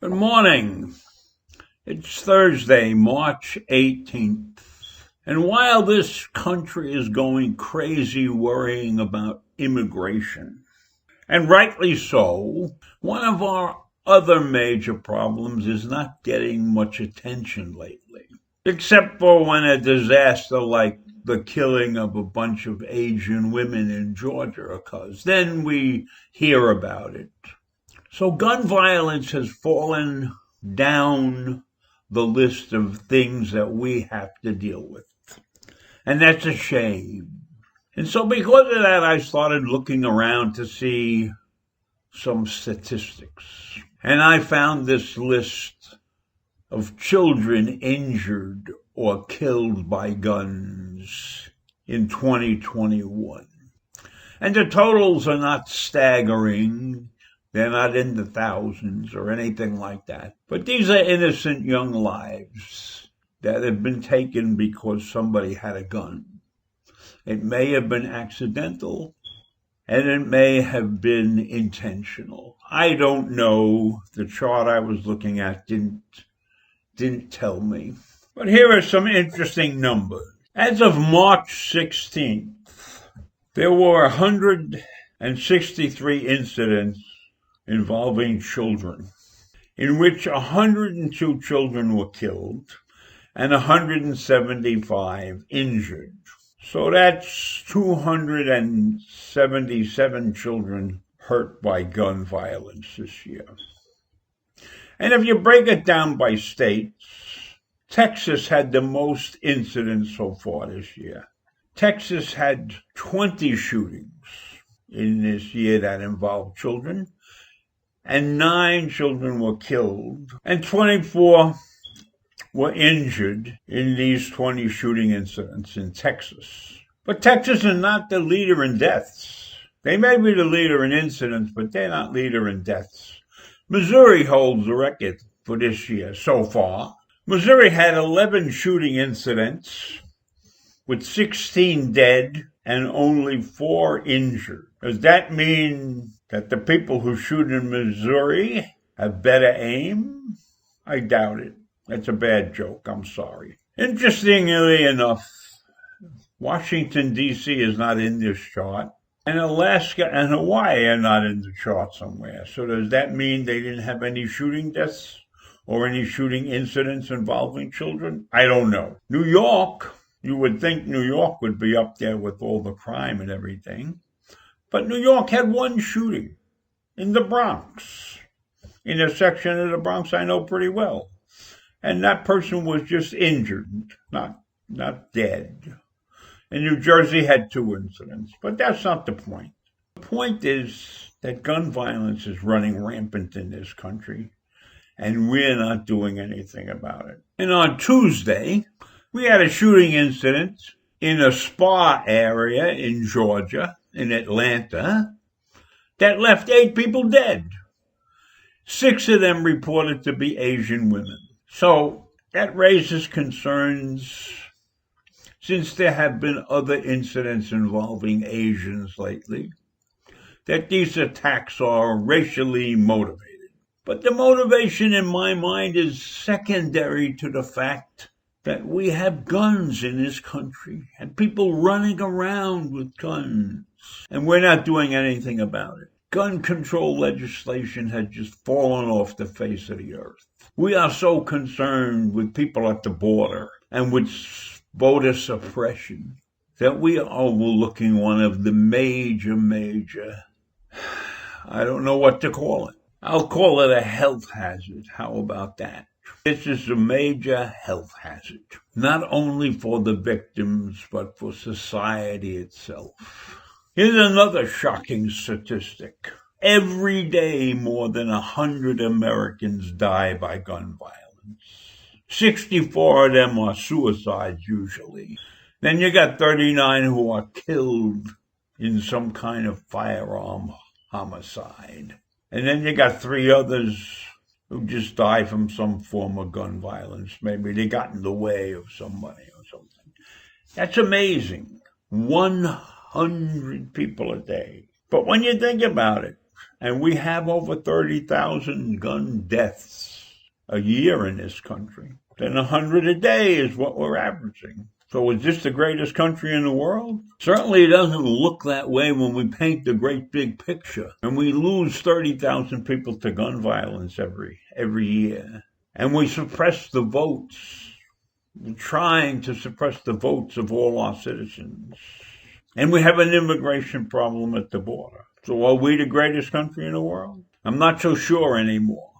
Good morning. It's Thursday, March 18th. And while this country is going crazy worrying about immigration, and rightly so, one of our other major problems is not getting much attention lately. Except for when a disaster like the killing of a bunch of Asian women in Georgia occurs. Then we hear about it. So gun violence has fallen down the list of things that we have to deal with. And that's a shame. And so because of that, I started looking around to see some statistics. And I found this list of children injured or killed by guns in 2021. And the totals are not staggering. They're not in the thousands or anything like that. But these are innocent young lives that have been taken because somebody had a gun. It may have been accidental, and it may have been intentional. I don't know. The chart I was looking at didn't tell me. But here are some interesting numbers. As of March 16th, there were 163 incidents involving children, in which 102 children were killed and 175 injured. So that's 277 children hurt by gun violence this year. And if you break it down by states, Texas had the most incidents so far this year. Texas had 20 shootings in this year that involved children, and 9 children were killed, and 24 were injured in these 20 shooting incidents in Texas. But Texas is not the leader in deaths. They may be the leader in incidents, but they're not leader in deaths. Missouri holds the record for this year so far. Missouri had 11 shooting incidents with 16 dead and only 4 injured. Does that mean that the people who shoot in Missouri have better aim? I doubt it. That's a bad joke. I'm sorry. Interestingly enough, Washington, D.C. is not in this chart, and Alaska and Hawaii are not in the chart somewhere. So does that mean they didn't have any shooting deaths or any shooting incidents involving children? I don't know. New York, you would think New York would be up there with all the crime and everything. But New York had 1 shooting in the Bronx, in a section of the Bronx I know pretty well. And that person was just injured, not dead. And New Jersey had 2 incidents. But that's not the point. The point is that gun violence is running rampant in this country, and we're not doing anything about it. And on Tuesday, we had a shooting incident in a spa area in Georgia, in Atlanta, that left 8 people dead. 6 of them reported to be Asian women. So that raises concerns, since there have been other incidents involving Asians lately, that these attacks are racially motivated. But the motivation in my mind is secondary to the fact that we have guns in this country and people running around with guns, and we're not doing anything about it. Gun control legislation has just fallen off the face of the earth. We are so concerned with people at the border and with voter suppression that we are overlooking one of the major, I don't know what to call it. I'll call it a health hazard. How about that? This is a major health hazard, not only for the victims, but for society itself. Here's another shocking statistic. Every day, more than 100 Americans die by gun violence. 64 of them are suicides usually. Then you got 39 who are killed in some kind of firearm homicide. And then you got 3 others who just die from some form of gun violence. Maybe they got in the way of somebody or something. That's amazing. 100 people a day. But when you think about it, and we have over 30,000 gun deaths a year in this country, then 100 a day is what we're averaging. So is this the greatest country in the world? Certainly it doesn't look that way when we paint the great big picture. And we lose 30,000 people to gun violence every year. And we suppress the votes. We're trying to suppress the votes of all our citizens. And we have an immigration problem at the border. So are we the greatest country in the world? I'm not so sure anymore.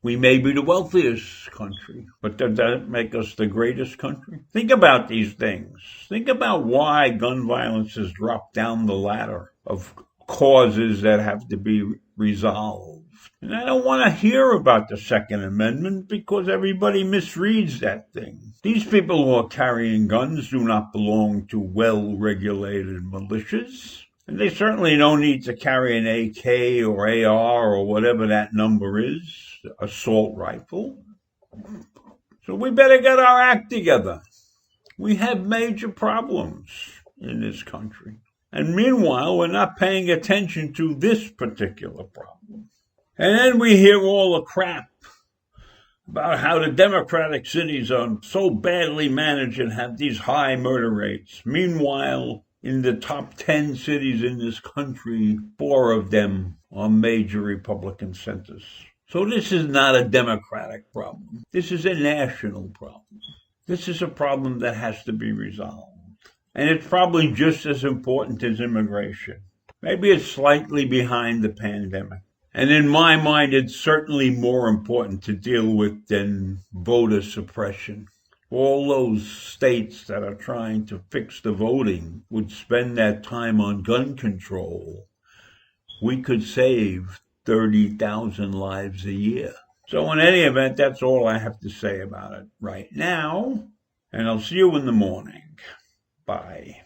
We may be the wealthiest country, but does that make us the greatest country? Think about these things. Think about why gun violence has dropped down the ladder of causes that have to be resolved. And I don't want to hear about the Second Amendment because everybody misreads that thing. These people who are carrying guns do not belong to well-regulated militias. And they certainly don't need to carry an AK or AR or whatever that number is, assault rifle. So we better get our act together. We have major problems in this country. And meanwhile, we're not paying attention to this particular problem. And then we hear all the crap about how the democratic cities are so badly managed and have these high murder rates. Meanwhile, in the top 10 cities in this country, 4 of them are major Republican centers. So this is not a democratic problem. This is a national problem. This is a problem that has to be resolved. And it's probably just as important as immigration. Maybe it's slightly behind the pandemic. And in my mind, it's certainly more important to deal with than voter suppression. All those states that are trying to fix the voting would spend that time on gun control. We could save 30,000 lives a year. So in any event, that's all I have to say about it right now. And I'll see you in the morning. Bye.